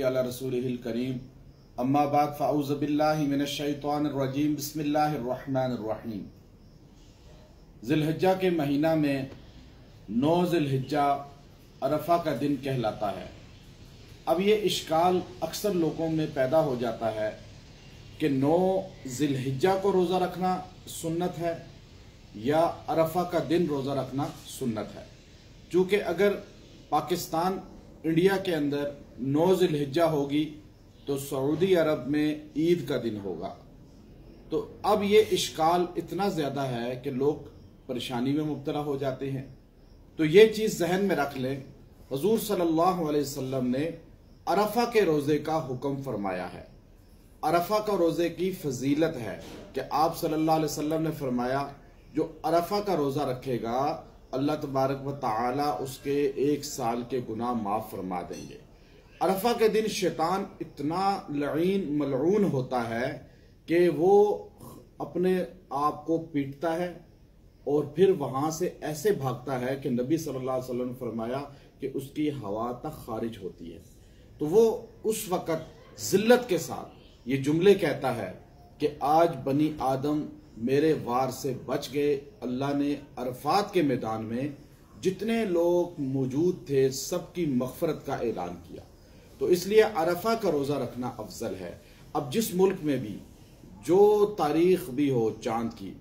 अला रसूलिहिल करीम अम्मा बाद फ़अऊज़ु बिल्लाहि मिनश शैतानिर रजीम बिस्मिल्लाहिर रहमानिर रहीम। ज़िलहिज्जा के महीना में 9 ज़िलहिज्जा अरफा का दिन कहलाता है। अब ये इश्काल अक्सर लोगों में पैदा हो जाता है कि 9 ज़िलहिज्जा को रोज़ा रखना सुन्नत है या अरफा का दिन रोज़ा रखना सुन्नत है। चूँकि अगर पाकिस्तान इंडिया के अंदर 9 ज़िलहिज्जा होगी तो सऊदी अरब में ईद का दिन होगा। तो अब ये इश्काल इतना ज़्यादा है कि लोग परेशानी में मुब्तला हो जाते हैं। तो ये चीज़ जहन में रख लें, हुज़ूर सल्लल्लाहु अलैहि वसल्लम ने अरफा के रोज़े का हुक्म फरमाया है। अरफा का रोज़े की फजीलत है कि आप सल्लल्लाहु अलैहि वसल्लम ने फरमाया जो अरफा का रोज़ा रखेगा अल्लाह तबारक व तआला उसके 1 साल के गुनाह माफ फरमा देंगे। अरफा के दिन शैतान इतना लईन मलऊन होता है कि वो अपने आप को पीटता है और फिर वहां से ऐसे भागता है कि नबी सल्लल्लाहु अलैहि वसल्लम ने फरमाया कि उसकी हवा तक खारिज होती है। तो वो उस वक़्त जिल्लत के साथ ये जुमले कहता है कि आज बनी आदम मेरे वार से बच गए। अल्लाह ने अरफात के मैदान में जितने लोग मौजूद थे सबकी मग़फ़रत का ऐलान किया। तो इसलिए अरफा का रोज़ा रखना अफजल है। अब जिस मुल्क में भी जो तारीख भी हो चांद की,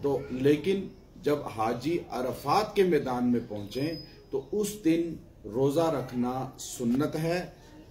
तो लेकिन जब हाजी अरफात के मैदान में पहुंचे तो उस दिन रोज़ा रखना सुन्नत है,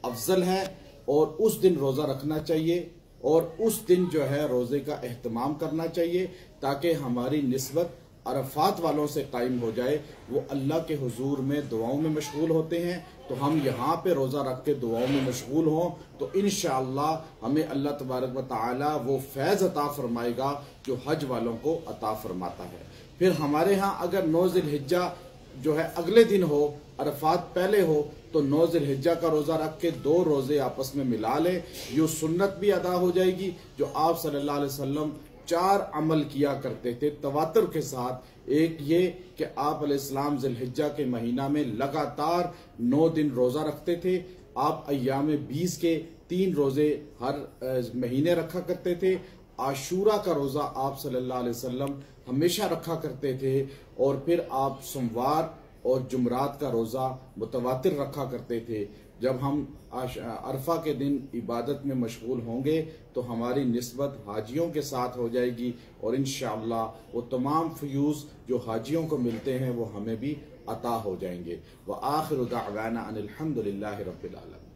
अफजल है और उस दिन रोज़ा रखना चाहिए और उस दिन जो है रोज़े का एहतमाम करना चाहिए ताकि हमारी निस्बत अरफात वालों से कायम हो जाए। वो अल्लाह के हुजूर में दुआओं में मशगूल होते हैं, तो हम यहाँ पे रोज़ा रख के दुआओं में मशगूल हों तो इंशाअल्लाह हमें अल्लाह तबारक व तआला वो फैज़ अता फरमाएगा जो हज वालों को अता फरमाता है। फिर हमारे यहाँ अगर 9 ज़िलहिज्जा जो है अगले दिन हो, अरफात पहले हो, तो 9 ज़िलहिज्जा का रोज़ा रख के 2 रोज़े आपस में मिला ले, ये सुन्नत भी अदा हो जाएगी जो आप सल्लल्लाहु अलैहि वसल्लम 4 अमल किया करते थे तवातुर के साथ। एक ये कि आप अलैहिस्सलाम ज़िलहिज्जा के महीना में लगातार 9 दिन रोज़ा रखते थे। आप अय्याम 20 के 3 रोज़े हर महीने रखा करते थे। आशूरा का रोज़ा आप सल्लल्लाहु अलैहि वसल्लम हमेशा रखा करते थे और फिर आप सोमवार और जुमरात का रोज़ा मुतवातिर रखा करते थे। जब हम अरफा के दिन इबादत में मशगूल होंगे तो हमारी निस्बत हाजियों के साथ हो जाएगी और इंशाअल्लाह वो तमाम फ़यूज़ जो हाजियों को मिलते हैं वो हमें भी अता हो जाएंगे। व आखिरु दाअवाना अनिल हम्दुलिल्लाहि रब्बिल आलमीन।